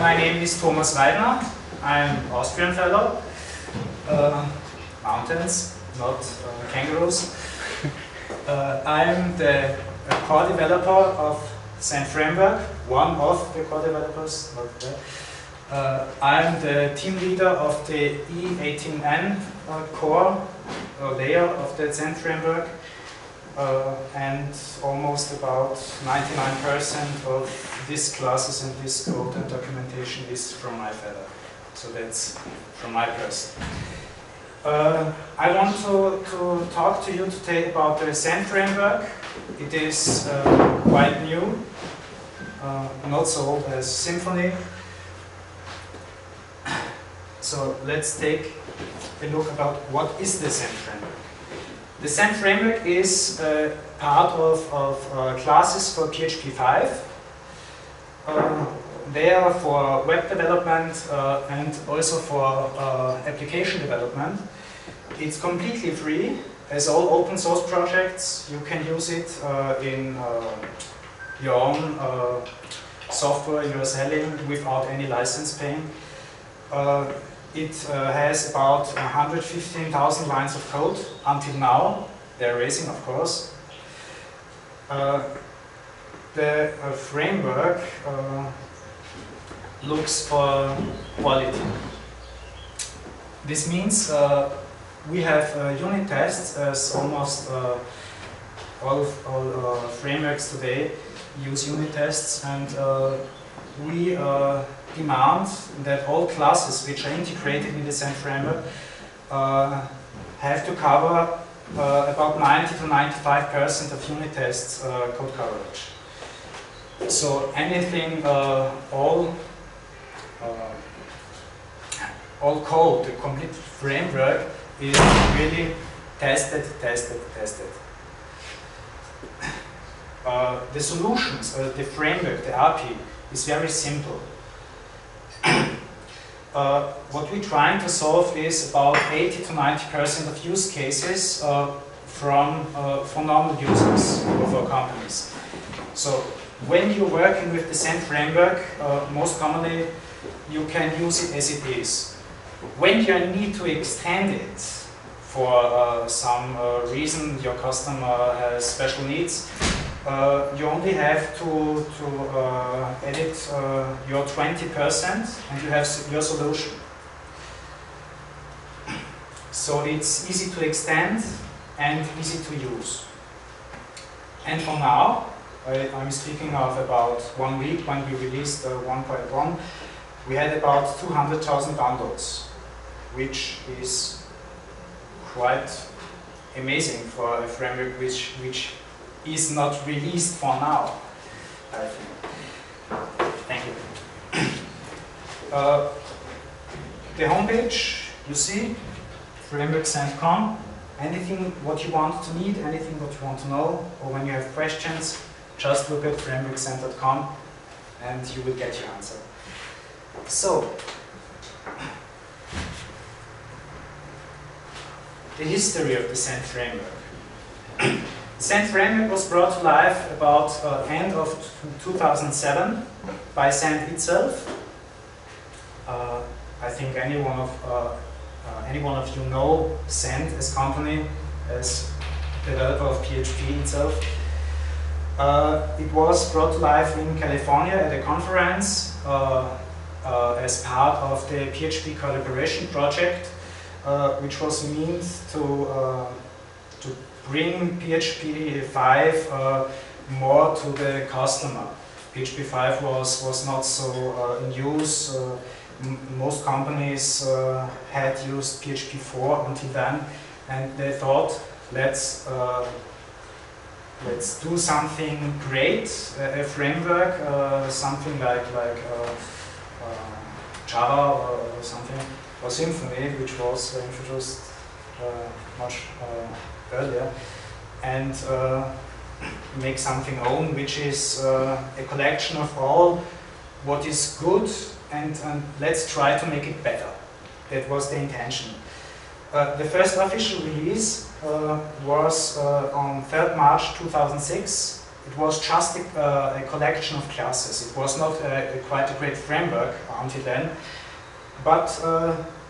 My name is Weidner. I'm Austrian fellow. Mountains, not kangaroos. I'm the core developer of Zend framework, one of the core developers. Not the. I'm the team leader of the E18N core layer of the Zend framework. And almost about 99% of these classes and this code and documentation is from my fellow. So that's from my person. I want to talk to you today about the Zend framework. It is quite new, not so old as Symfony. So let's take a look about what is the Zend framework. The Zend framework is part of classes for PHP 5. They are for web development and also for application development. It's completely free, as all open source projects. You can use it in your own software you are selling without any license paying. It has about 115,000 lines of code until now. They're raising, of course. The framework looks for quality. This means we have unit tests, as almost all frameworks today use unit tests, and we demand that all classes which are integrated in the Zend framework have to cover about 90 to 95% of unit tests code coverage. So anything, all code, the complete framework is really tested. The solutions, the framework, the API is very simple. What we're trying to solve is about 80 to 90% of use cases for normal users of our companies. So when you're working with the Zend framework, most commonly you can use it as it is. When you need to extend it for some reason, your customer has special needs, you only have to edit your 20% and you have your solution. So it's easy to extend and easy to use. And for now, I'm speaking of about 1 week when we released 1.1, we had about 200,000 downloads, which is quite amazing for a framework which is not released for now, I think. Thank you. The homepage, you see, framework.zend.com. Anything what you want to need, anything what you want to know, or when you have questions, just look at framework.zend.com and you will get your answer. So, the history of the Zend framework. The Zend framework was brought to life about end of 2007 by Zend itself. I think any one of you know Zend as company, as developer of PHP itself. It was brought to life in California at a conference as part of the PHP collaboration project, which was meant to bring PHP 5 more to the customer. PHP 5 was not so in use. Most companies had used PHP 4 until then, and they thought, let's do something great, a framework, something like Java or something, or Symfony, which was introduced much earlier, and make something own, which is a collection of all what is good, and let's try to make it better. That was the intention. The first official release was on 3rd March 2006 it was just a collection of classes. It was not quite a great framework until then. But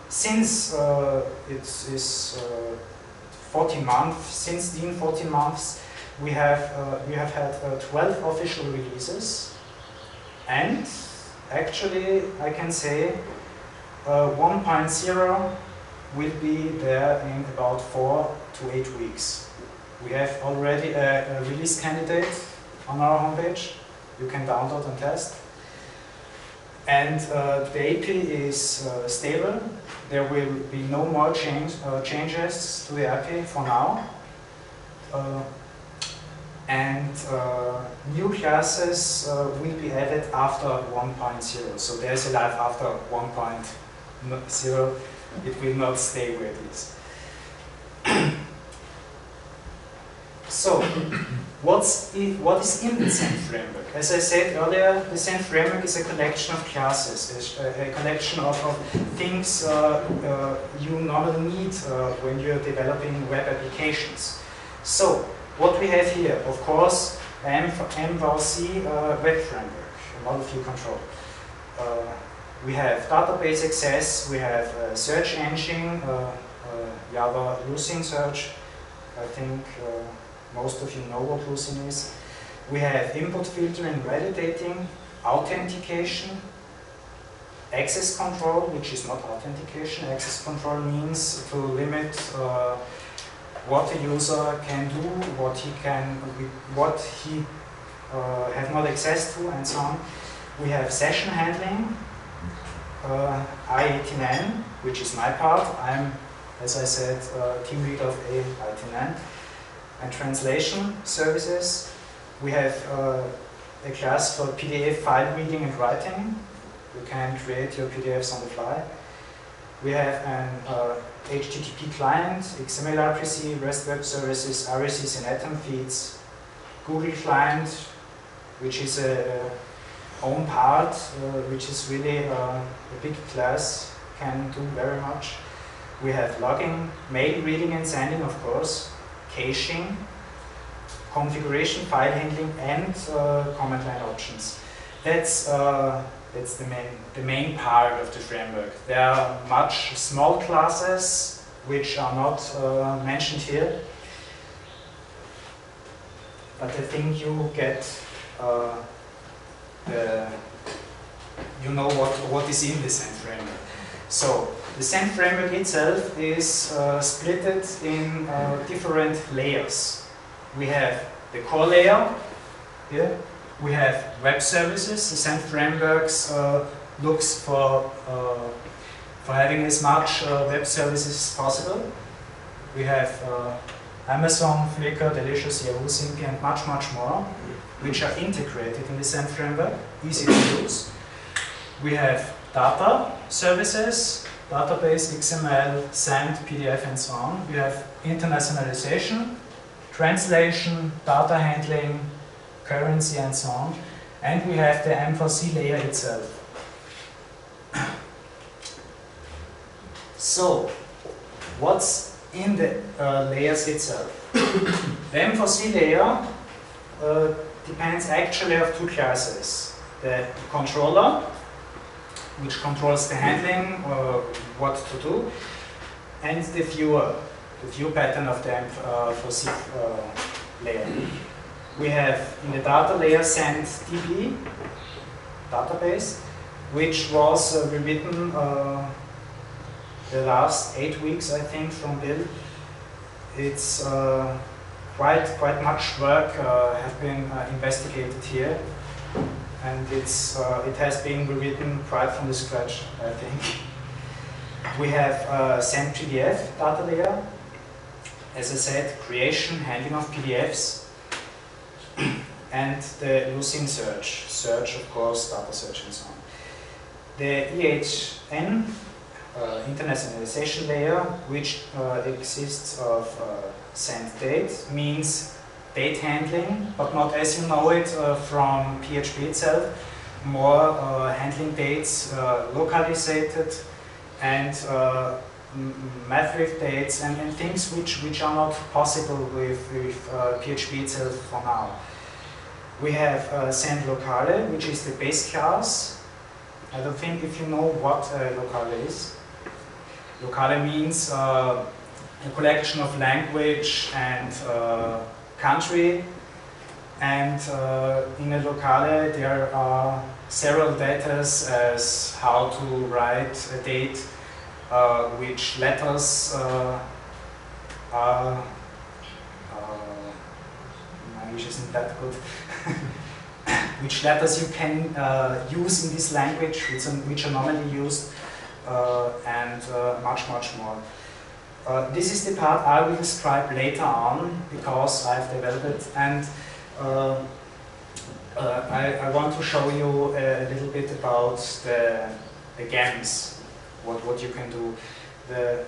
since it is 14 months, since in 14 months, we have had 12 official releases, and actually I can say 1.0 will be there in about 4 to 8 weeks. We have already a release candidate on our homepage. You can download and test. And the API is stable. There will be no more changes to the API for now. New classes will be added after 1.0. So there's a life after 1.0. It will not stay where it is. So, what is in the Zend framework? As I said earlier, the Zend framework is a collection of classes, a collection of things you normally need when you're developing web applications. So, what we have here, of course, MVC web framework, model view control. We have database access, we have search engine, Java Lucene search. I think most of you know what Lucene is. We have input filtering and validating, authentication, access control, which is not authentication. Access control means to limit what the user can do, what he have not access to, and so on. We have session handling, I89, which is my part. I'm, as I said, team lead of I89. And translation services. We have a class for PDF file reading and writing. You can create your PDFs on the fly. We have an HTTP client, XML RPC, REST web services, RSS and Atom feeds, Google client, which is a own part, which is really a big class, can do very much. We have logging, mail reading and sending, of course, caching, configuration, file handling, and command line options. That's the main part of the framework. There are much small classes which are not mentioned here, but I think you get you know what is in the Zend framework. So the Zend framework itself is split in different layers. We have the core layer here. We have web services. The Zend frameworks looks for having as much web services as possible. We have Amazon, Flickr, Delicious, Yahoo, Sync, and much more, which are integrated in the Zend framework, easy to use. We have data services, database, XML, Zend, PDF, and so on. We have internationalization, translation, data handling, currency, and so on. And we have the MVC layer itself. So, what's in the layers itself? The MVC layer depends actually of two classes. The controller, which controls the handling, what to do, and the viewer, the view pattern of the MVC layer. We have in the data layer Zend DB database, which was rewritten the last 8 weeks, I think, from Bill. It's quite much work have been investigated here, and it has been rewritten quite from the scratch, I think. We have Zend PDF data layer. As I said, creation, handling of PDFs, and the Lucene search, of course, data search and so on. The EHN, internationalization layer, which exists of Zend date, means date handling, but not as you know it from PHP itself, more handling dates localized and math dates and things which are not possible with PHP itself for now. We have Zend locale, which is the base class. I don't think if you know what locale is. Locale means a collection of language and country, and in a locale there are several data as how to write a date, which letters are, my English isn't that good, which letters you can use in this language, which are normally used, and much more. This is the part I will describe later on because I've developed it, and I want to show you a little bit about the games, what you can do. The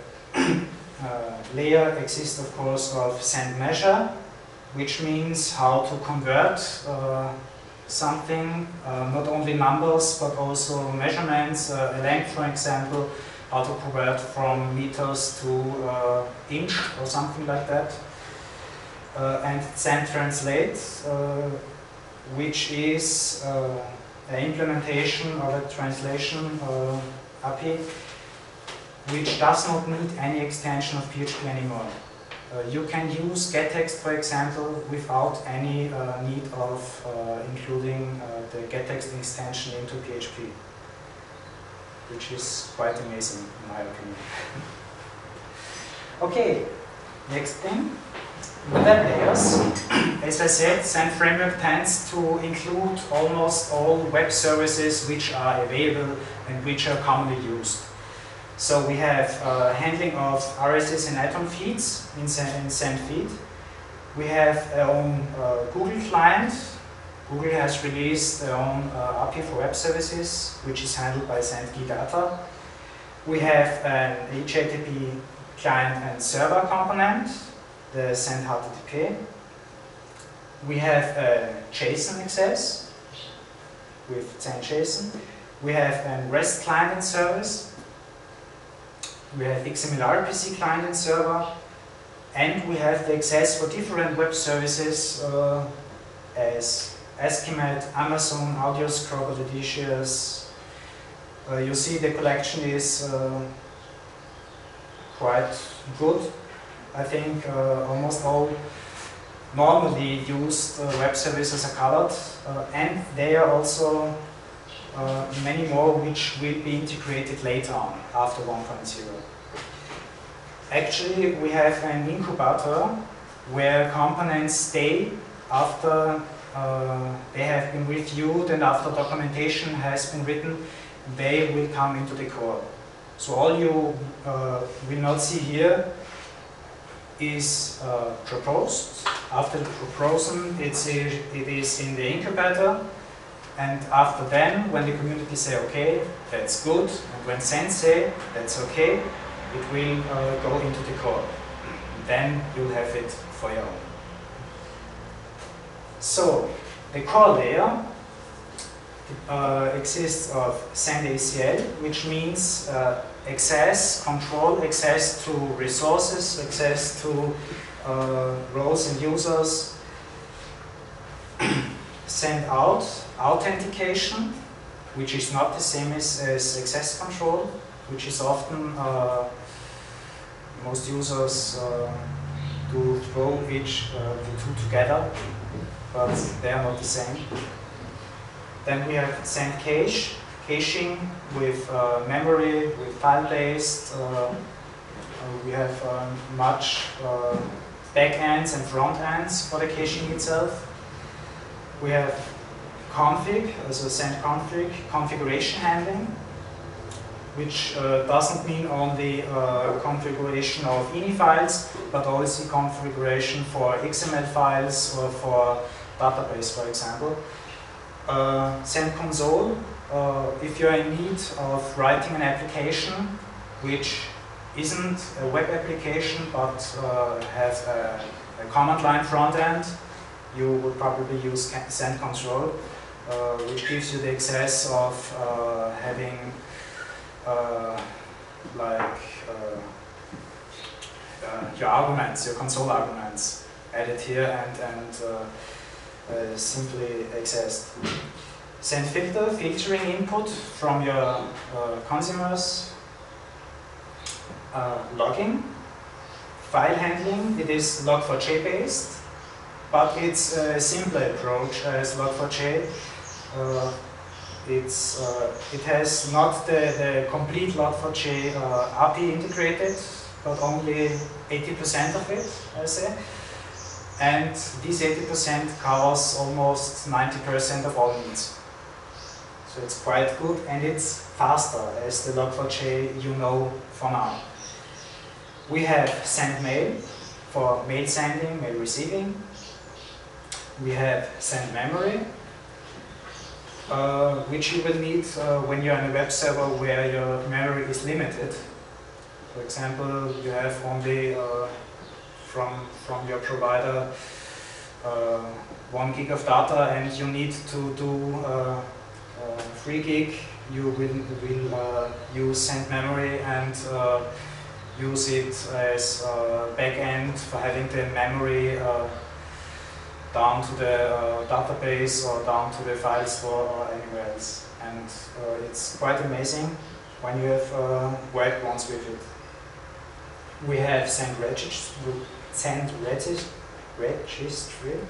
layer exists, of course, of Zend measure, which means how to convert something, not only numbers but also measurements, a length, for example, how to convert from meters to inch or something like that. And Zend translate, which is an implementation of a translation API, which does not need any extension of PHP anymore. You can use getText, for example, without any need of including the getText extension into PHP, which is quite amazing in my opinion. Okay, next thing. The web layers. As I said, Zend framework tends to include almost all web services which are available and which are commonly used. So we have handling of RSS and atom feeds in Zend feed. We have our own Google client. Google has released their own API for web services, which is handled by Zend Data. We have an HTTP client and server component, the Zend HTTP. We have a JSON access with Zend JSON. We have a REST client and service. We have XML RPC client and server. And we have the access for different web services as Estimate, Amazon, Audioscope, Odysseus. You see the collection is quite good. I think almost all normally used web services are colored, and there are also many more which will be integrated later on, after 1.0. Actually, we have an incubator where components stay after they have been reviewed and after documentation has been written, they will come into the core. So all you will not see here is proposed. After the proposal, it is in the incubator, and after then, when the community say okay, that's good, and when Zend say that's okay, it will go into the core. And then you'll have it for your own. So the core layer exists of Zend ACL, which means access, control, access to resources, access to roles and users. Send out, authentication, which is not the same as access control, which is often most users do throw the two together, but they are not the same. Then we have Zend cache, caching with memory, with file-based. We have much backends and front ends for the caching itself. We have config, also Zend config, configuration handling, which doesn't mean only configuration of ini files, but also configuration for XML files or for database, for example. Zend console, if you're in need of writing an application which isn't a web application but has a command line front end, you would probably use Zend console, which gives you the access of having your arguments, your console arguments added here, and simply accessed. Zend filter, filtering input from your consumers. Logging, file handling, it is log4j based, but it's a simpler approach as log4j. It has not the complete log4j API integrated, but only 80% of it, I say. And this 80% covers almost 90% of all needs. So it's quite good, and it's faster as the log4j you know for now. We have send mail for mail sending, mail receiving. We have send memory, which you will need when you're on a web server where your memory is limited. For example, you have only from your provider 1 gig of data, and you need to do 3 gig. You will use send memory and use it as backend for having the memory down to the database or down to the file store or anywhere else. And it's quite amazing when you have worked once with it. We have send registry,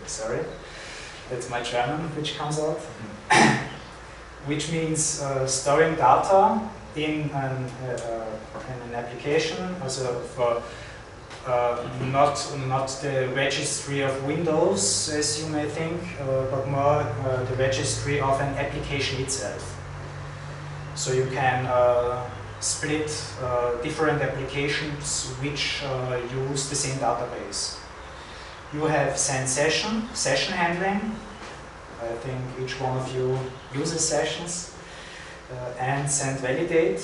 sorry, that's my German which comes out, which means storing data in an application, also for not the registry of Windows, as you may think, but more the registry of an application itself. So you can split different applications which use the same database. You have send session handling. I think each one of you uses sessions. And send validate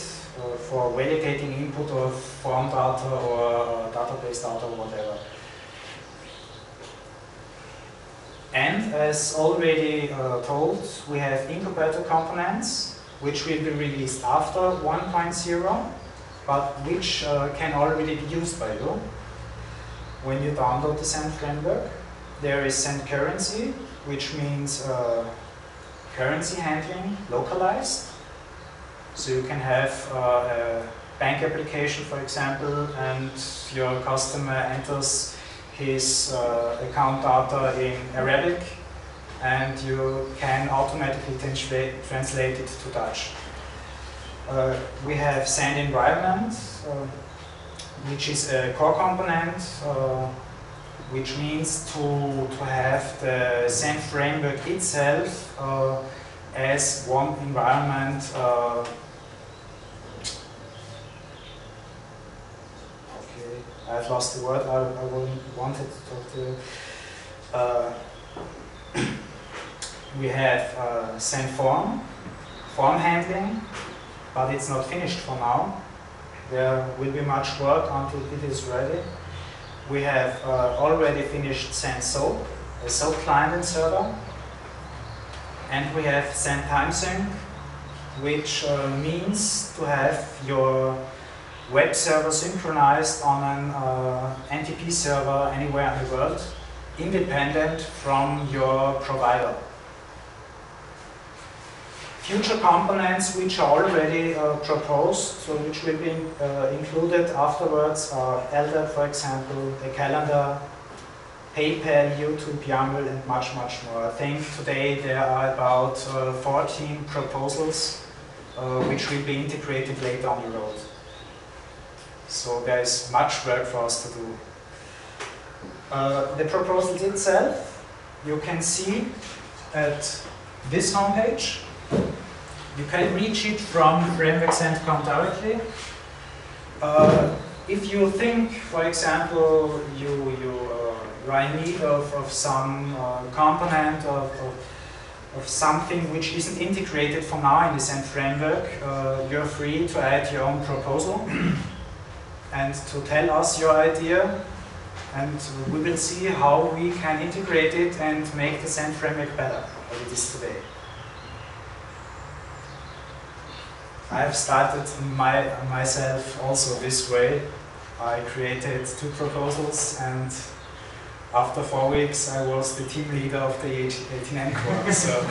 for validating input of form data or database data or whatever. And as already told, we have incubator components which will be released after 1.0, but which can already be used by you when you download the Zend framework. There is Zend currency, which means currency handling localized. So you can have a bank application, for example, and your customer enters his account data in Arabic, and you can automatically translate it to Dutch. We have Zend environment, which is a core component, which means to have the Zend framework itself as one environment. I've lost the word. I wanted to talk to you. We have Zend form handling, but it's not finished for now. There will be much work until it is ready. We have already finished Zend SOAP, a SOAP client and server. And we have Zend timesync, which means to have your web server synchronized on an NTP server anywhere in the world, independent from your provider. Future components which are already proposed, so which will be included afterwards, are LDAP, for example, a calendar, PayPal, YouTube, YAML, and much, much more. I think today there are about 14 proposals which will be integrated later on the road. So there is much work for us to do. The proposals itself, you can see at this homepage. You can reach it from Framework Zend.com directly. If you think, for example, you are in need of some component of something which isn't integrated for now in the Zend framework, you're free to add your own proposal and to tell us your idea, and we will see how we can integrate it and make the Zend framework better than it is today. I have started myself also this way. I created 2 proposals and after 4 weeks I was the team leader of the 89 core, so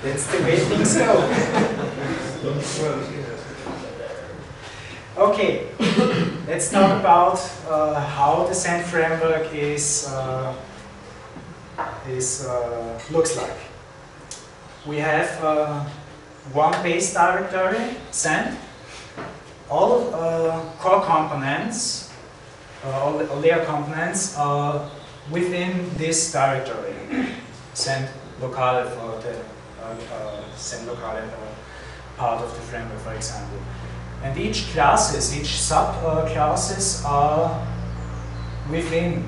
that's the way things go. Okay, let's talk about how the Zend framework looks like. We have one base directory, Zend. All core components, all layer components are within this directory. Zend locale for the Zend locale part of the framework, for example. And each sub-classes are within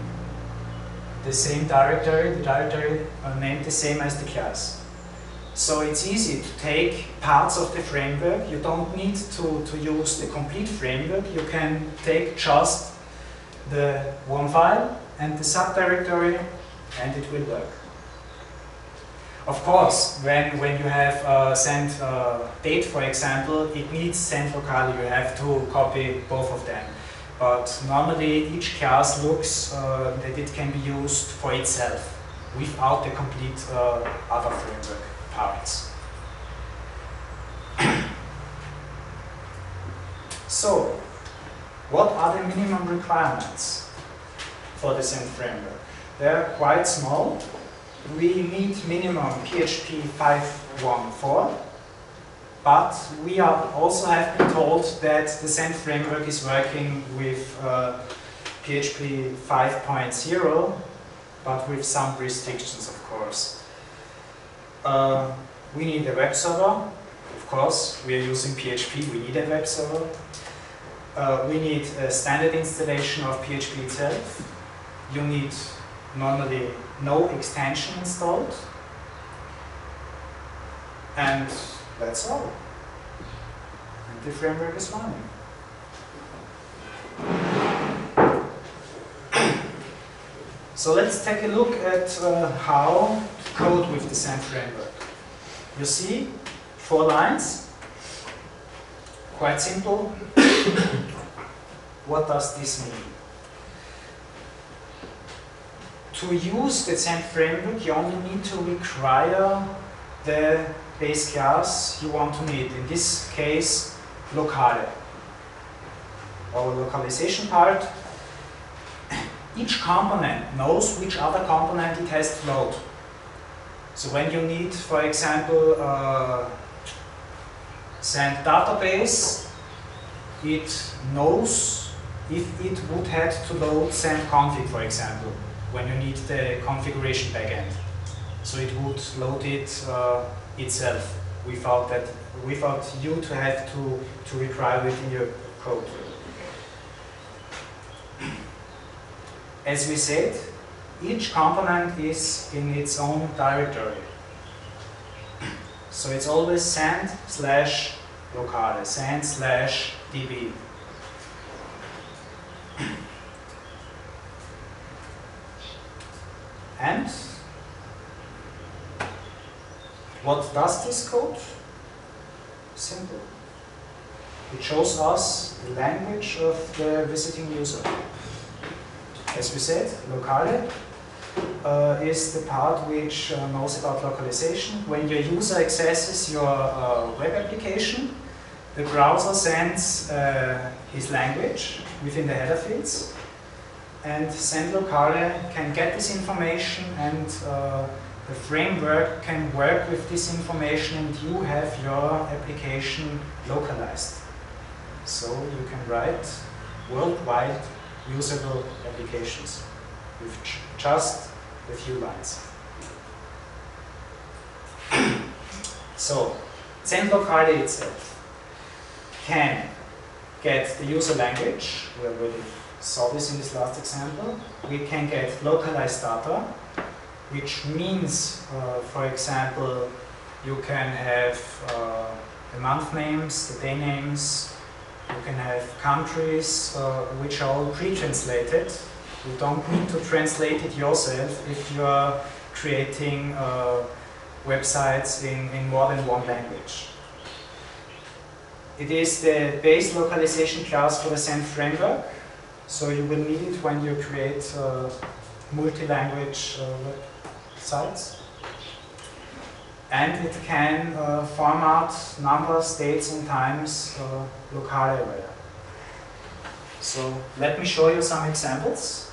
the same directory, the directory named the same as the class. So it's easy to take parts of the framework. You don't need to use the complete framework. You can take just the one file and the subdirectory and it will work. Of course, when you have Zend date, for example, it needs Zend locale. You have to copy both of them. But normally each class looks that it can be used for itself without the complete other framework parts. So, what are the minimum requirements for the Zend framework? They're quite small. We need minimum PHP 5.1.4, but we also have been told that the Zend framework is working with PHP 5.0, but with some restrictions, of course. We need a web server. Of course, we are using PHP, we need a web server. We need a standard installation of PHP itself. You need normally no extension installed. And that's all. And the framework is running. So let's take a look at how to code with the Zend framework. You see 4 lines, quite simple. What does this mean? To use the Zend framework, you only need to require the base class you want to need. In this case, locale. Our localization part. Each component knows which other component it has to load. So when you need, for example, Zend database, it knows if it would have to load Zend config, for example, when you need the configuration backend. So it would load it itself without you to have to require it in your code. As we said, each component is in its own directory. So it's always Zend/locale, Zend/db. And what does this code? Simple. It shows us the language of the visiting user. As we said, locale is the part which knows about localization. When your user accesses your web application, the browser sends his language within the header fields, and Zend locale can get this information, and the framework can work with this information, and you have your application localized. So you can write worldwide usable applications with just a few lines. So, Zend locale itself can get the user language. We already saw this in this last example. We can get localized data, which means, for example, you can have the month names, the day names. You can have countries which are all pre-translated. You don't need to translate it yourself if you are creating websites in more than one language. It is the base localization class for the Zend framework. So you will need it when you create multi-language websites. And it can format numbers, dates and times locale area. So let me show you some examples.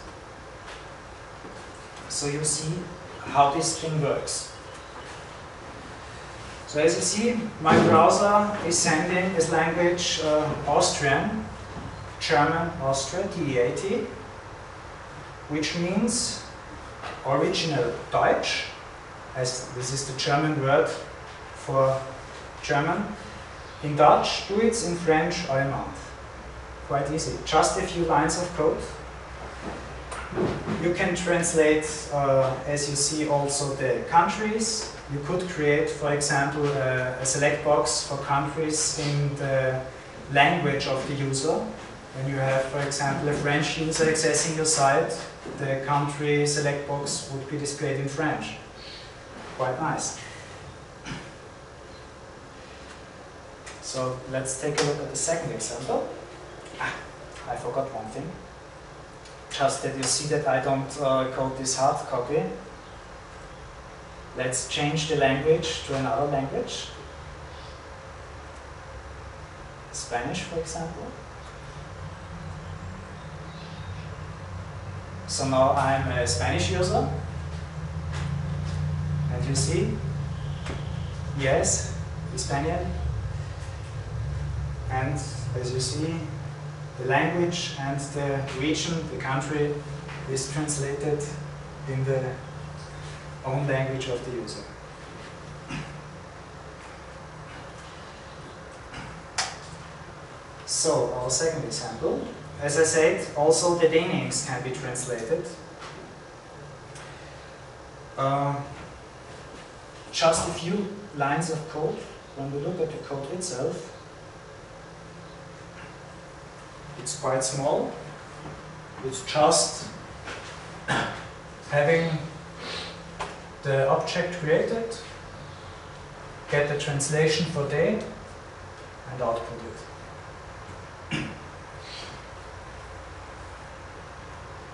So you see how this thing works. So as you see, my browser is sending as language Austrian, German, Austria, DEAT, which means original Deutsch, as this is the German word for German. In Dutch, do it. In French, allemand. Quite easy. Just a few lines of code. You can translate, as you see, also the countries. You could create, for example, a select box for countries in the language of the user. When you have, for example, a French user accessing your site, the country select box would be displayed in French. Quite nice. So let's take a look at the second example. I forgot one thing. Just that you see that I don't code this hard copy. Let's change the language to another language. Spanish, for example. So now I'm a Spanish user. And you see, yes, Hispanian. And as you see, the language and the region, the country, is translated in the own language of the user. So, our second example. As I said, also the names can be translated. Just a few lines of code. When we look at the code itself, it's quite small. It's just having the object created, get the translation for day, and output it.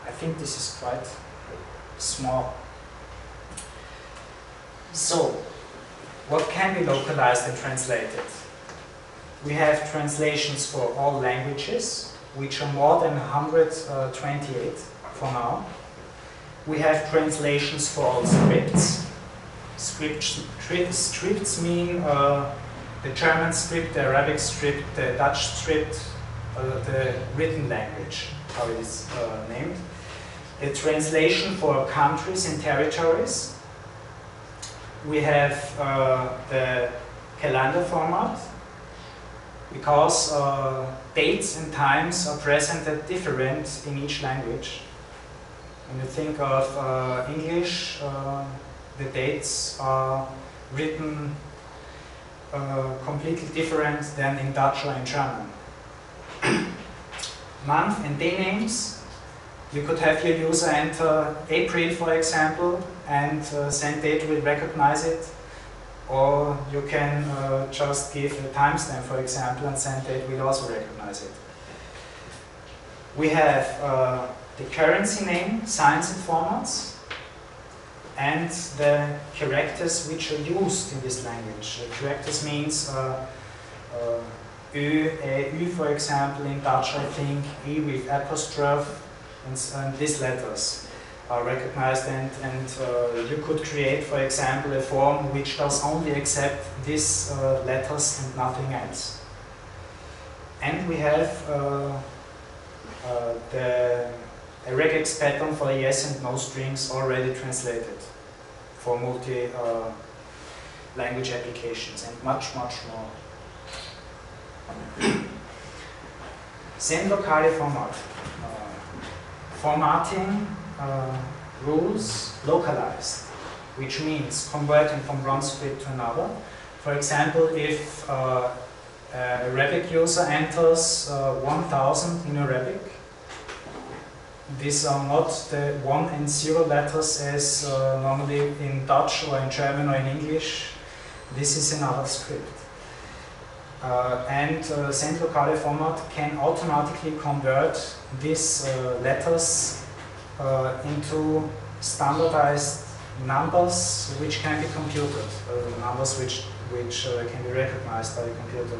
I think this is quite small. So, what can be localized and translated? We have translations for all languages, which are more than 128 for now. We have translations for all scripts. Scripts mean the German script, the Arabic script, the Dutch script, the written language, how it is named. A translation for countries and territories. We have the calendar format, because dates and times are presented different in each language. When you think of English, the dates are written completely different than in Dutch or in German. Month and day names. You could have your user enter April, for example, and Zend date will recognize it. Or you can just give a timestamp, for example, and Zend date will also recognize it. We have the currency name, signs and formats, and the characters which are used in this language. Characters means Ö, E, Ü, for example, in Dutch I think, E with apostrophe, and these letters are recognized, and you could create, for example, a form which does only accept these letters and nothing else. And we have a regex pattern for yes and no strings already translated for multi-language applications, and much, much more. Zend locale format. Formatting rules localized, which means converting from one script to another. For example, if a Arabic user enters 1000 in Arabic, these are not the 1 and 0 letters as normally in Dutch or in German or in English. This is another script. Zend locale format can automatically convert these letters into standardized numbers which can be computed, numbers which can be recognized by the computer.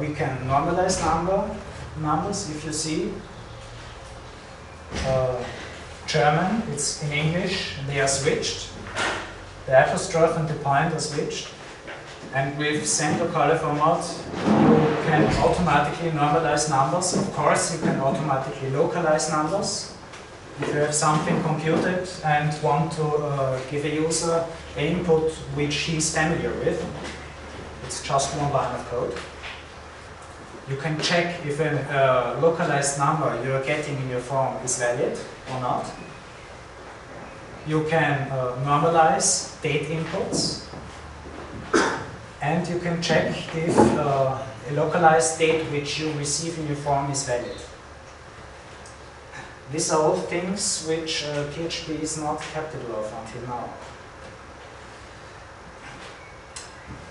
We can normalize numbers. If you see German, it's in English, they are switched. The apostrophe and the point are switched. And with Zend locale format, you can automatically normalize numbers. Of course, you can automatically localize numbers. If you have something computed and want to give a user an input which he's familiar with, it's just one line of code. You can check if a localized number you're getting in your form is valid or not. You can normalize date inputs. And you can check if a localized date which you receive in your form is valid. These are all things which PHP is not capable of until now.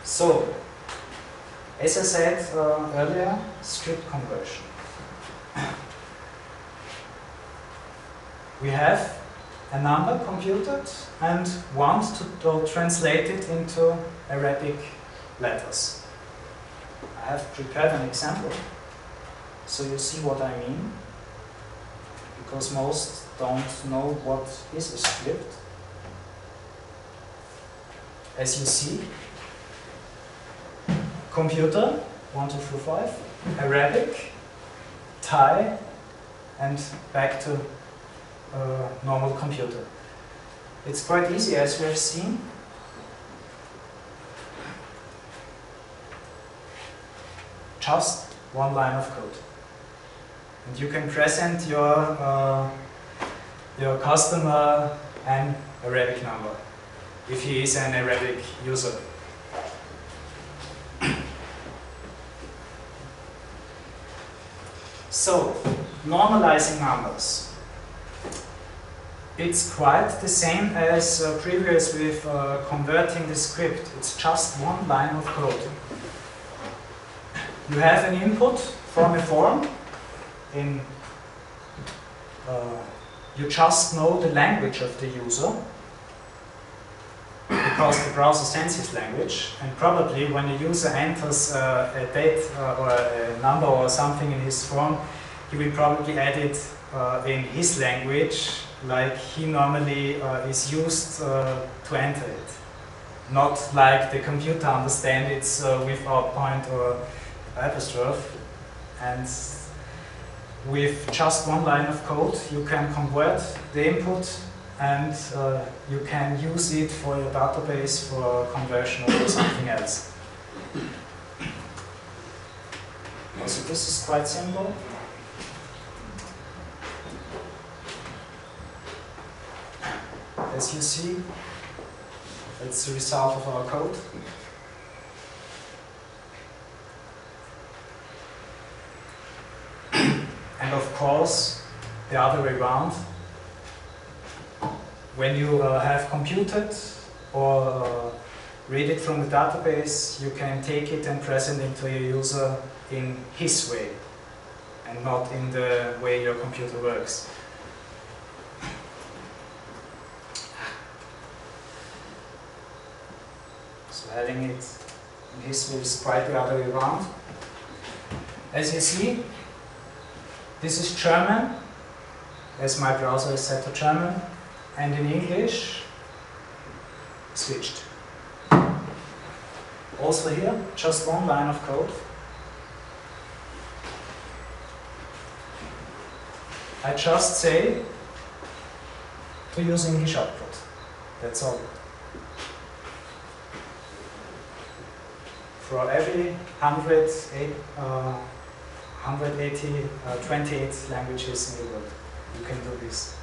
So, as I said earlier, script conversion. We have a number computed and want to translate it into Arabic letters. I have prepared an example so you see what I mean, because most don't know what is a script. As you see, computer 1, 2, 3, 5, Arabic, Thai, and back to normal computer. It's quite easy, as we have seen. Just one line of code. And you can present your customer an Arabic number, if he is an Arabic user. So, normalizing numbers. It's quite the same as previous with converting the script. It's just one line of code. You have an input from a form. You just know the language of the user, because the browser sends his language, and probably when the user enters a date or a number or something in his form, he will probably add it in his language, like he normally is used to enter it. Not like the computer understands it without point or apostrophe. And with just one line of code, you can convert the input and you can use it for your database for conversion or something else. Also, this is quite simple. As you see, it's the result of our code. And of course, the other way around. When you have computed or read it from the database, you can take it and present it to your user in his way, and not in the way your computer works. So having it in his way is quite the other way around. As you see, this is German, as my browser is set to German, and in English, switched. Also here, just one line of code. I just say to use English output. That's all. For every 28 languages in the world, you can do this.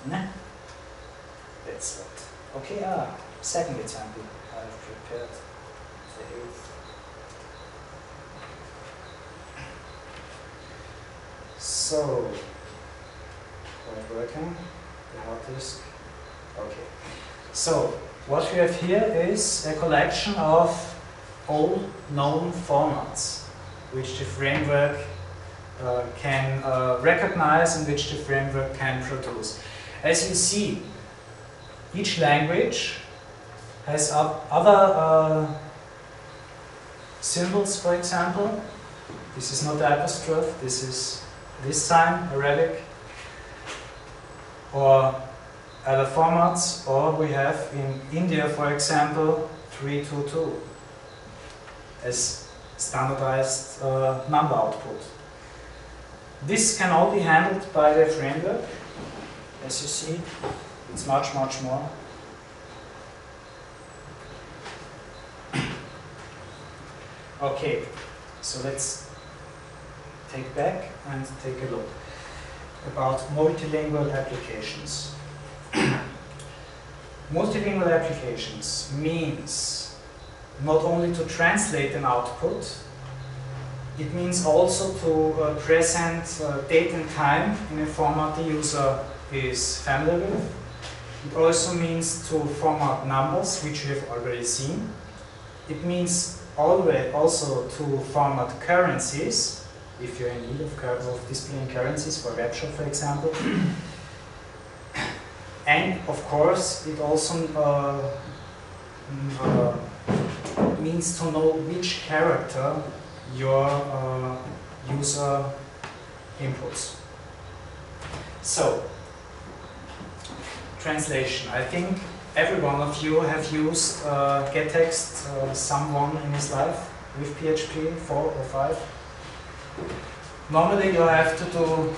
Nah. That's what. Okay, second example I have prepared. So, quite working. The hard disk. Okay. So, what we have here is a collection of all known formats which the framework can recognize and which the framework can produce. As you see, each language has other symbols, for example. This is not the apostrophe, this is this sign, Arabic, or other formats, or we have in India, for example, 322 as standardized number output. This can all be handled by the framework. As you see, it's much more. Okay, so let's take back and take a look about multilingual applications. Multilingual applications means not only to translate an output, it means also to present date and time in a format the user is familiar with. It also means to format numbers, which we have already seen. It means also to format currencies, if you're in need of displaying currencies for web shop, for example. And of course, it also means to know which character your user inputs. So, translation. I think every one of you have used getText someone in his life with PHP 4 or 5. Normally you have to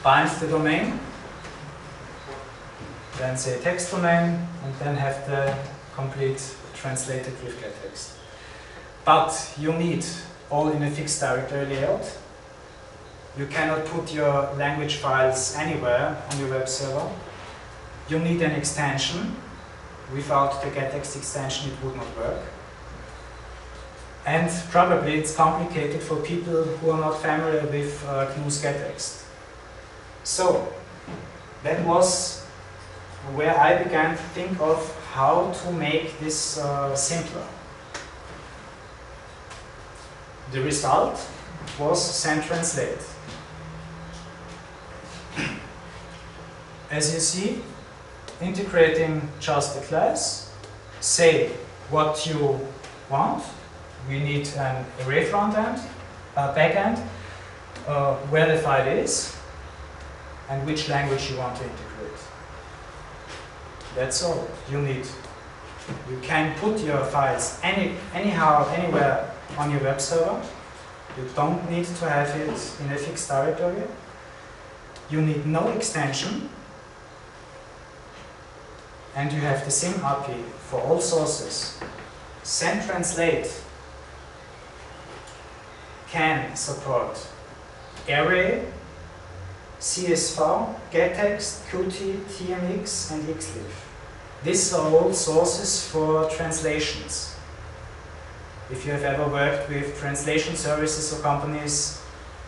bind the domain, then say text domain, and then have the complete translated with getText. But you need all in a fixed directory layout. You cannot put your language files anywhere on your web server. You need an extension. Without the getText extension it would not work. And probably it's complicated for people who are not familiar with GNU's getText. So that was where I began to think of how to make this simpler. The result was Zend Translate. As you see, integrating just a class, say what you want. We need an array frontend, backend, where the file is, and which language you want to integrate. That's all you need. You can put your files anyhow, anywhere on your web server. You don't need to have it in a fixed directory. You need no extension. And you have the same API for all sources. Zend Translate can support array, CSV, getText, Qt, TMX, and XLIF. These are all sources for translations. If you have ever worked with translation services or companies,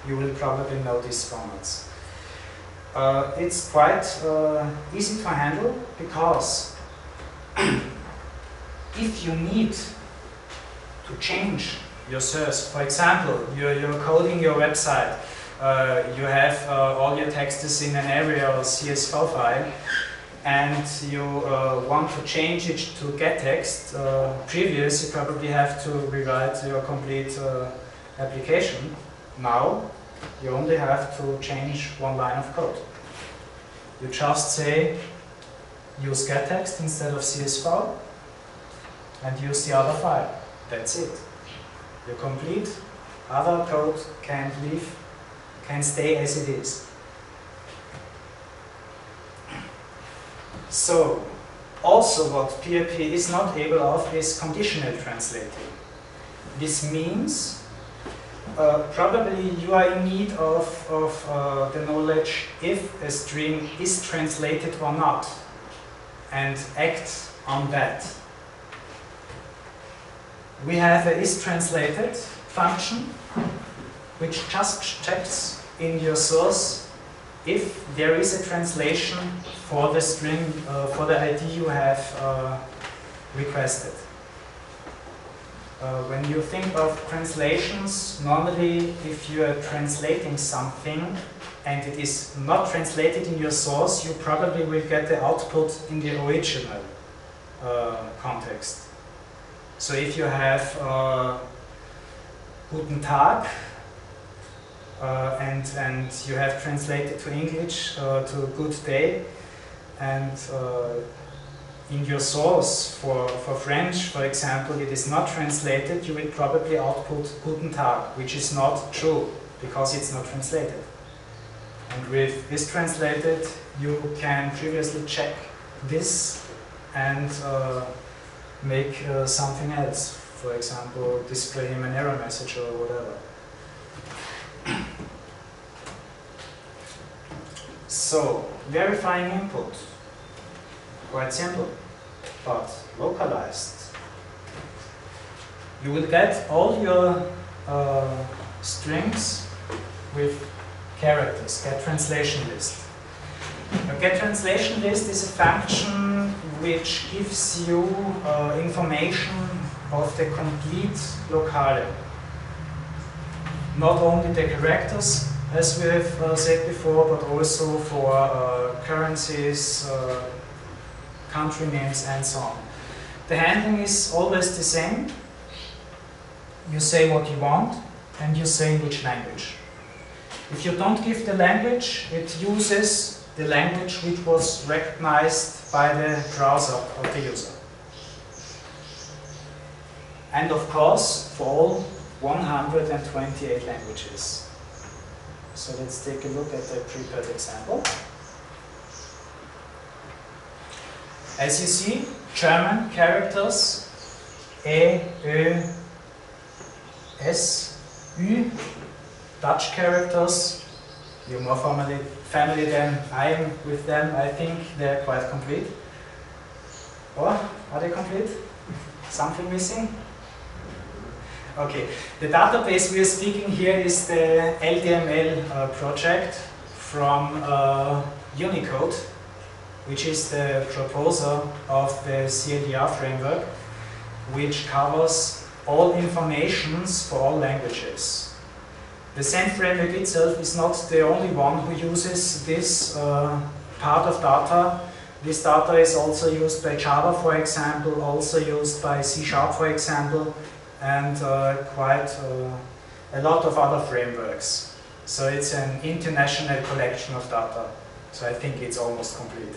you will probably know these formats. It's quite easy to handle because if you need to change your source, for example, you're coding your website, you have all your texts in an area or CSV file, and you want to change it to getText, previous you probably have to rewrite your complete application. Now you only have to change one line of code. You just say use getText instead of CSV and use the other file. That's it. Your complete other code can stay as it is. So, also what PHP is not able of is conditional translating. This means probably you are in need of the knowledge if a string is translated or not, and act on that. We have a isTranslated function which just checks in your source if there is a translation for the string, for the ID you have requested. When you think of translations, normally if you are translating something and it is not translated in your source, you probably will get the output in the original context. So if you have Guten Tag and you have translated to English to Good Day, and in your source for French, for example, it is not translated, you will probably output Guten Tag, which is not true because it's not translated. And with this translated, you can previously check this and make something else. For example, display him an error message or whatever. So, verifying input. Quite simple, but localized. You will get all your strings with characters, get translation list. A get translation list is a function which gives you information of the complete locale. Not only the characters, as we have said before, but also for currencies, country names, and so on. The handling is always the same. You say what you want, and you say in which language. If you don't give the language, it uses the language which was recognized by the browser of the user. And of course, for all 128 languages. So let's take a look at the prepared example. As you see, German characters E, Ö, S, Ü. Dutch characters, you're more familiar than I am with them. I think they're quite complete. Or are they complete? Something missing? Okay, the database we are speaking here is the LDML project from Unicode, which is the proposer of the CLDR framework, which covers all informations for all languages. The Zend framework itself is not the only one who uses this part of data. This data is also used by Java, for example, also used by C#, for example, and quite a lot of other frameworks. So it's an international collection of data. So I think it's almost complete.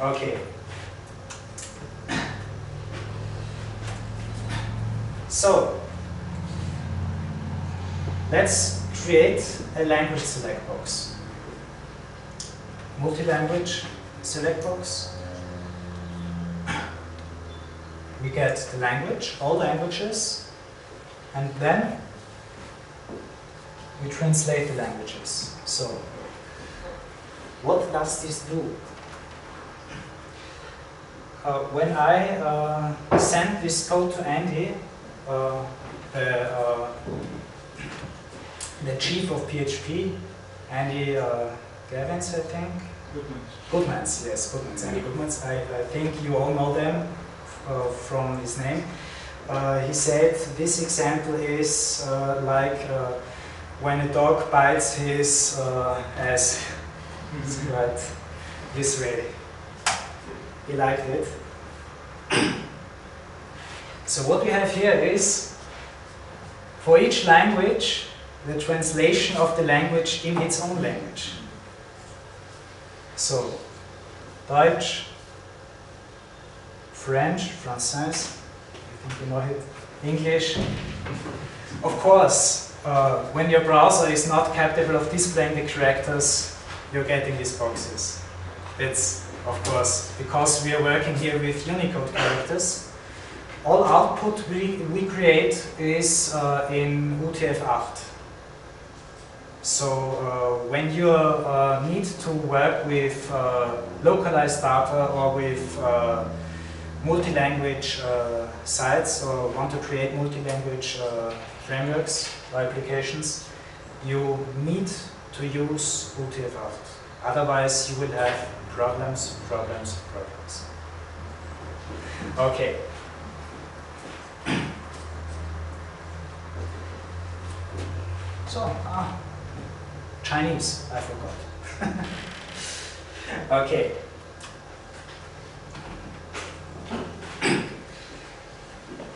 Okay. So, let's create a language select box. Multi-language select box. We get the language, all languages, and then we translate the languages. So, what does this do? When I send this code to Andy, the chief of PHP, Andy Gavins, I think? Goodmans, yes, Goodmans, Andy Goodmans. I think you all know them from his name. He said this example is like when a dog bites his ass. It's right this way. He liked it. So what we have here is, for each language, the translation of the language in its own language. So, Deutsch, French, Français, I think you know it, English. Of course, when your browser is not capable of displaying the characters, you're getting these boxes. That's, of course, because we are working here with Unicode characters. All output we create is in UTF-8. So when you need to work with localized data or with multi-language sites, or want to create multi-language frameworks or applications, you need to use UTF-8. Otherwise, you will have problems. Okay. So, Chinese, I forgot. Okay.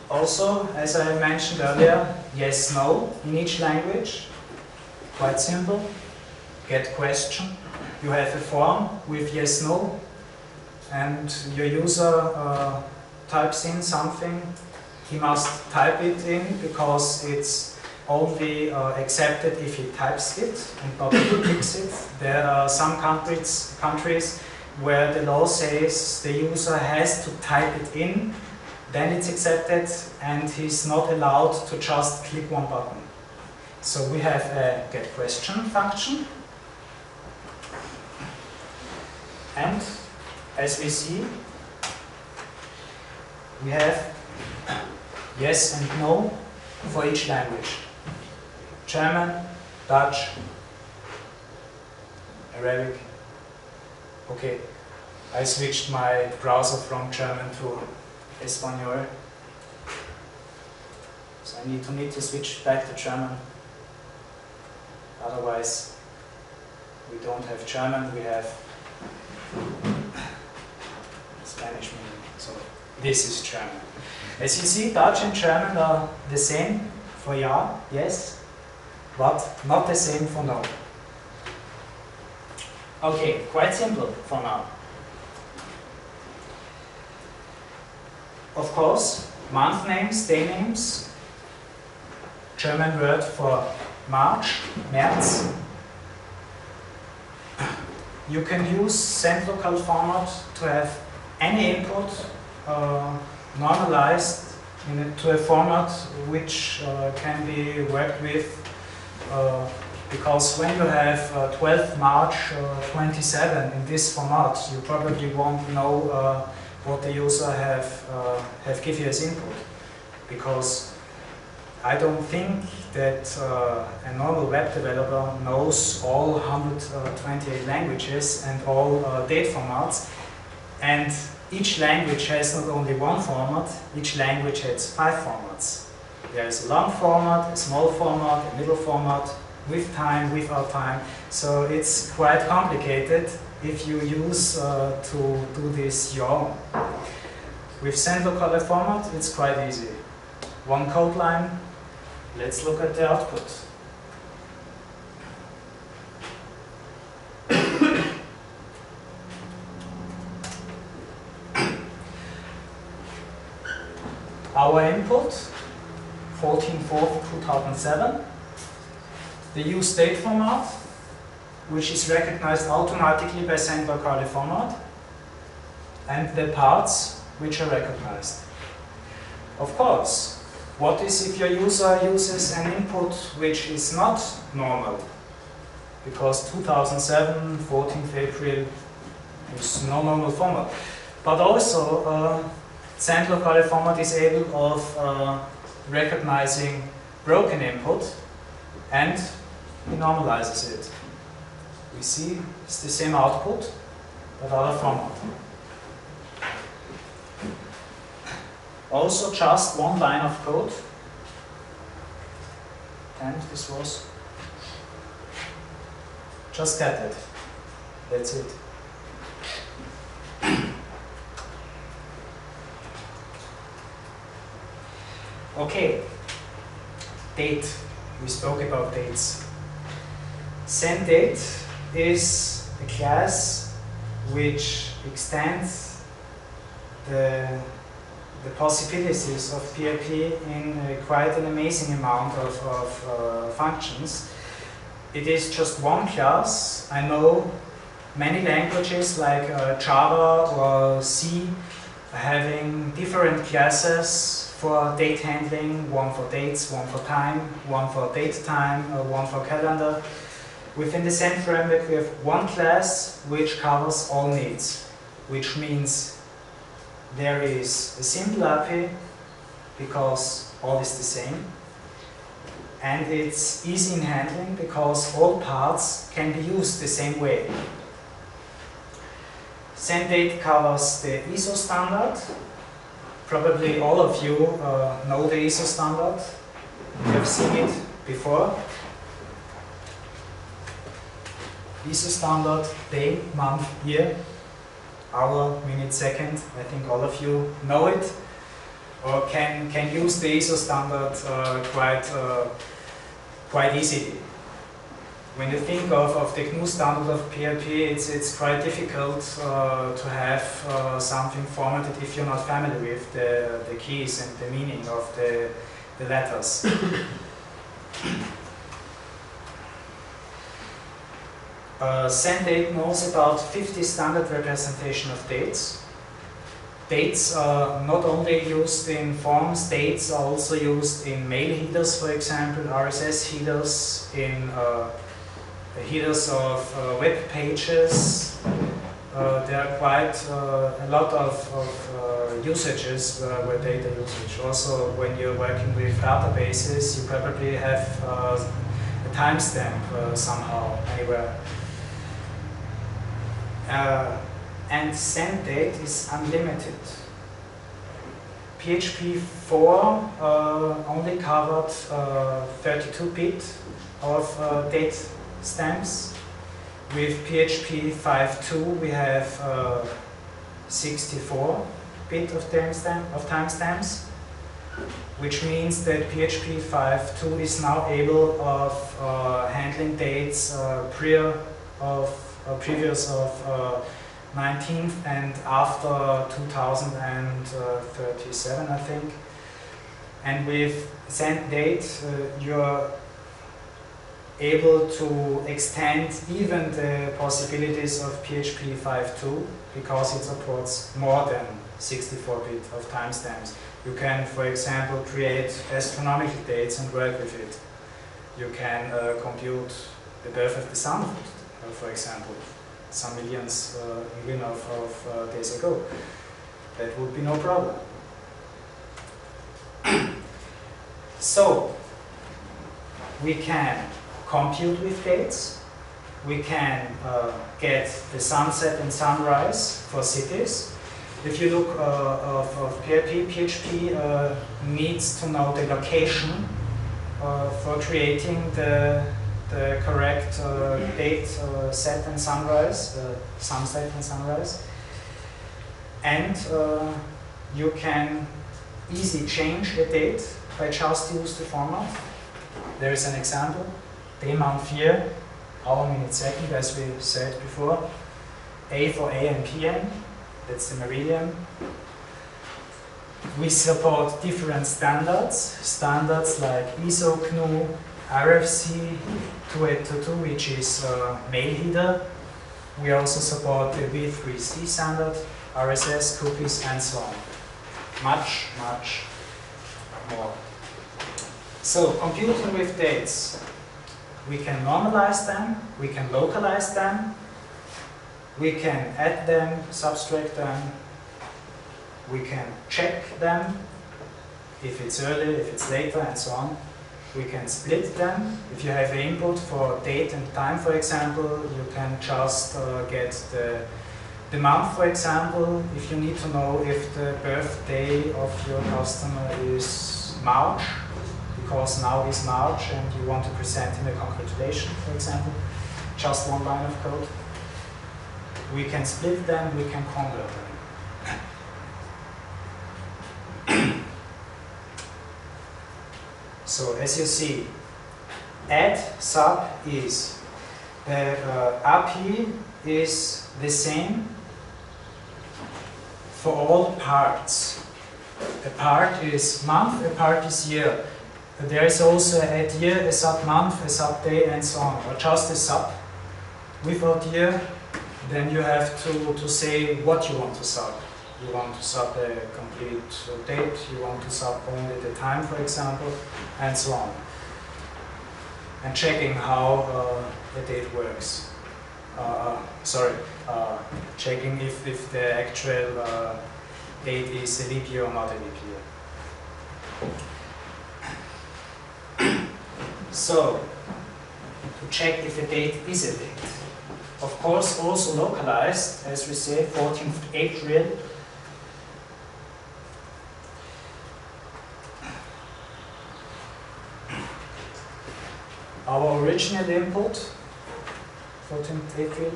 Also, as I mentioned earlier, yes, no in each language. Quite simple. Get question. You have a form with yes, no, and your user types in something. He must type it in because it's only accepted if he types it and not clicks it. There are some countries where the law says the user has to type it in, then it's accepted, and he's not allowed to just click one button. So we have a get question function, and as we see, we have yes and no for each language. German, Dutch, Arabic. Okay, I switched my browser from German to Espanol. So I need to switch back to German. Otherwise, we don't have German, we have Spanish meaning. So this is German. As you see, Dutch and German are the same for ja, yes, but not the same for no. Okay, quite simple for now. Of course, month names, day names, German word for March, März. You can use Zend local format to have any input normalized to a format which can be worked with, because when you have 12 March 27 in this format, you probably won't know what the user have given as input, because I don't think that a normal web developer knows all 128 languages and all date formats, and each language has not only one format, each language has 5 formats. There is a long format, a small format, a middle format, with time, without time, so it's quite complicated if you use to do this your own. With Zend local format, it's quite easy. One code line. Let's look at the output. Our input, 14/4/2007. The use date format, which is recognized automatically by Zend locale format, and the parts which are recognized. Of course, what is if your user uses an input which is not normal? Because 2007, 14th April is no normal format. But also, Zend locale format is able of recognizing broken input, and he normalizes it. We see it's the same output, but other format. Also just one line of code, and this was just that. That's it. Okay, date. We spoke about dates. Zend date is a class which extends the possibilities of PHP in quite an amazing amount of functions. It is just one class. I know many languages like Java or C having different classes for date handling, one for dates, one for time, one for date time, one for calendar. Within the Zend framework we have one class which covers all needs, which means there is a simple API because all is the same, and it's easy in handling because all parts can be used the same way. Zend date covers the ISO standard. Probably all of you know the ISO standard. You have seen it before. ISO standard, day, month, year, hour, minute, second. I think all of you know it or can use the ISO standard quite easily. When you think of the GNU standard of PHP, it's quite difficult to have something formatted if you're not familiar with the keys and the meaning of the letters. Zend date knows about 50 standard representation of dates. Dates are not only used in forms, dates are also used in mail headers, for example, RSS headers, in headers of web pages. There are quite a lot of usages where data usage. Also, when you're working with databases, you probably have a timestamp somehow, anywhere. And Zend date is unlimited. PHP 4 only covered 32-bit of date stamps. With PHP 5.2 we have 64-bit of timestamps, which means that PHP 5.2 is now able of handling dates previous of 19th and after 2037, I think. And with Zend date, you're able to extend even the possibilities of PHP 5.2 because it supports more than 64-bit of timestamps. You can, for example, create astronomical dates and work with it. You can compute the birth of the sun, for example, some millions of days ago. That would be no problem. So, we can compute with dates. We can get the sunset and sunrise for cities. If you look of PHP needs to know the location for creating the correct date, set and sunrise, sunset and sunrise. And you can easily change a date by just use the format. There is an example. Day, month, year, hour, minute, second, as we said before. A for AM, PM, that's the meridian. We support different standards like ISO, GNU, RFC 2822, which is mail header. We also support the V3C standard, RSS, cookies, and so on. Much more. So, computing with dates. We can normalize them, we can localize them, we can add them, subtract them, we can check them, if it's early, if it's later, and so on. We can split them. If you have an input for date and time, for example, you can just get the month, for example, if you need to know if the birthday of your customer is March, because now is March and you want to present him a congratulation, for example, just one line of code. We can split them, we can convert them. So as you see, add sub is the API is the same for all parts. A part is month, a part is year. There is also a year, a sub month, a sub day, and so on, or just a sub. Without year, then you have to say what you want to sub. You want to sub a complete date, you want to sub only the time, for example, and so on. And checking how the date works. Checking if the actual date is a leap year or not a leap year. So, to check if a date is a date. Of course, also localized, as we say, 14th April. Our original input, 14th April,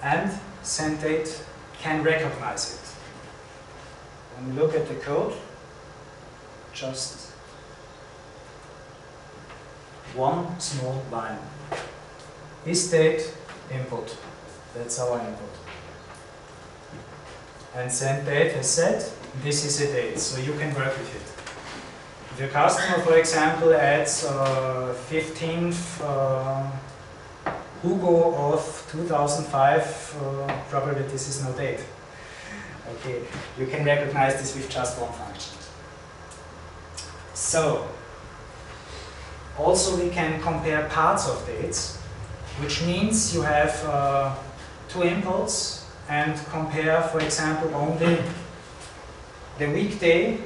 and send date can recognize it. When we look at the code, just one small line. Is date input. That's our input. And send date has said this is a date, so you can work with it. If your customer, for example, adds 15th Hugo of 2005, probably this is no date. Okay, you can recognize this with just one function. So, also we can compare parts of dates, which means you have two inputs and compare, for example, only the weekday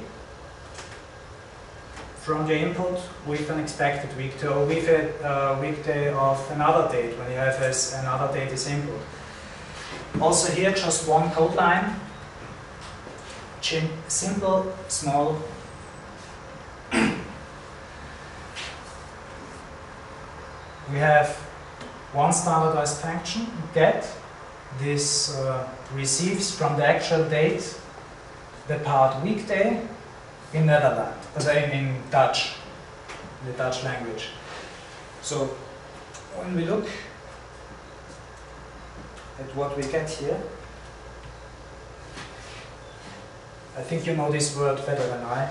from the input with an expected weekday, or with a weekday of another date, when you have another date as input. Also here, just one code line, simple, small. We have one standardized function, get. This receives from the actual date the part weekday in Netherlands, in Dutch, the Dutch language. So when we look at what we get here, I think you know this word better than I.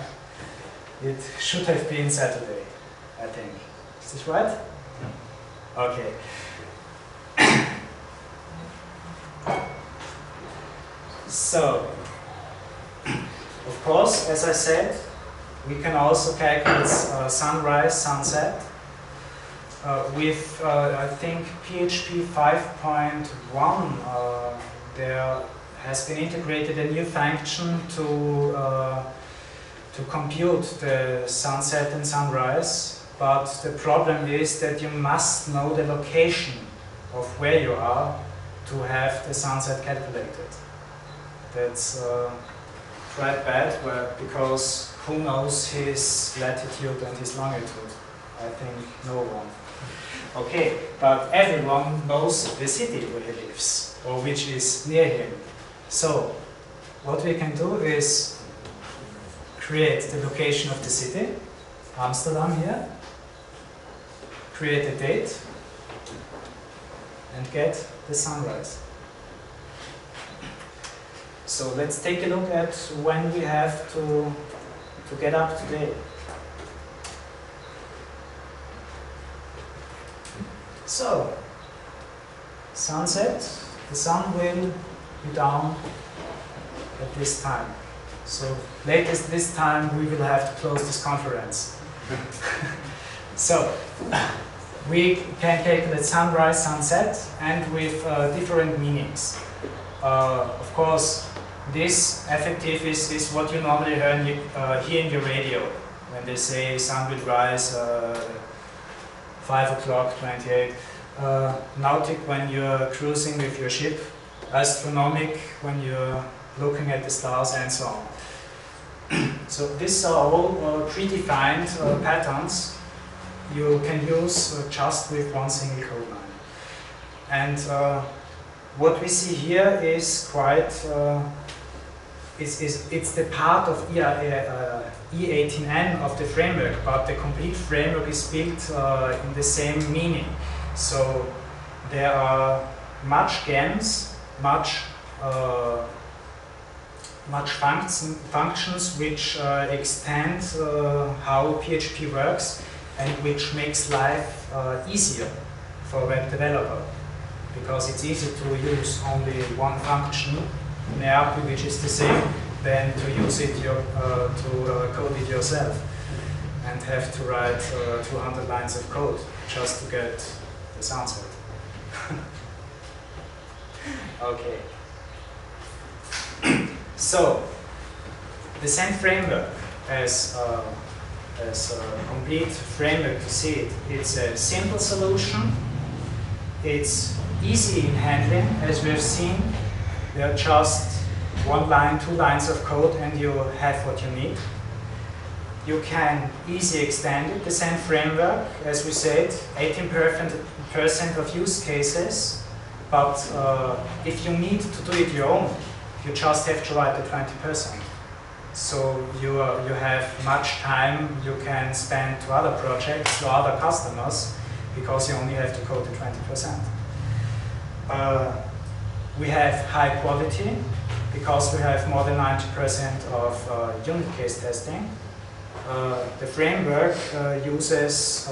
It should have been Saturday, I think. Is this right? Okay. So, of course, as I said, we can also calculate sunrise, sunset. With, I think, PHP 5.1, there has been integrated a new function to compute the sunset and sunrise. But the problem is that you must know the location of where you are to have the sunset calculated. That's quite bad, because who knows his latitude and his longitude? I think no one. Okay, but everyone knows the city where he lives, or which is near him. So, what we can do is create the location of the city, Amsterdam here, create a date, and get the sunrise. So let's take a look at when we have to get up today. So, sunset, the sun will be down at this time. So, latest this time we will have to close this conference. So, we can calculate sunrise, sunset, and with different meanings. Of course, this effective is what you normally hear in your radio when they say sun will rise 5 o'clock 28. Nautic when you're cruising with your ship. Astronomic when you're looking at the stars, and so on. So these are all predefined patterns you can use just with one single code line. And what we see here is quite, it's the part of E18N of the framework, but the complete framework is built in the same meaning. So there are much gems, much functions which extend how PHP works and which makes life easier for a web developer, because it's easy to use only one function in the API which is the same than to use it to code it yourself and have to write 200 lines of code just to get the sunset. Okay. So, the Zend framework, as as a complete framework to see it. It's a simple solution. It's easy in handling, as we have seen. There are just 1 line, 2 lines of code, and you have what you need. You can easily extend it, the Zend framework, as we said, 18% of use cases. But if you need to do it your own, you just have to write the 20%. So you have much time you can spend to other projects, to other customers, because you only have to code the 20%. We have high quality, because we have more than 90% of unit case testing. The framework uses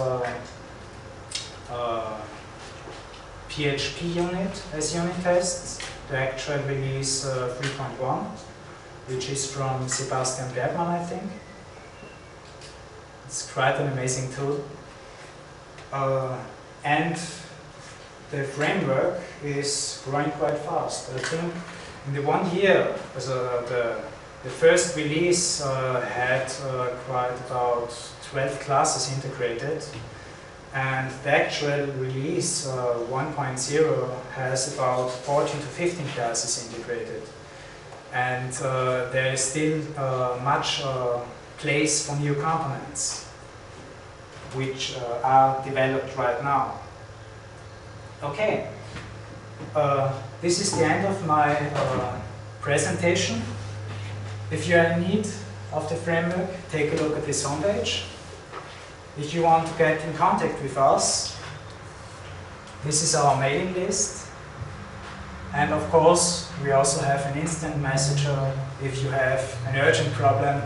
PHP unit as unit tests, the actual release 3.1, which is from Sebastian Bergmann, I think. It's quite an amazing tool. And the framework is growing quite fast. I think in the 1 year, the first release had quite about 12 classes integrated, and the actual release 1.0 has about 14 to 15 classes integrated. And there is still much place for new components, which are developed right now. Okay, this is the end of my presentation. If you are in need of the framework, take a look at this homepage. If you want to get in contact with us, this is our mailing list. And of course, we also have an instant messenger if you have an urgent problem.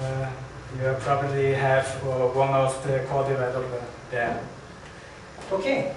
You probably have one of the core developers there. Okay.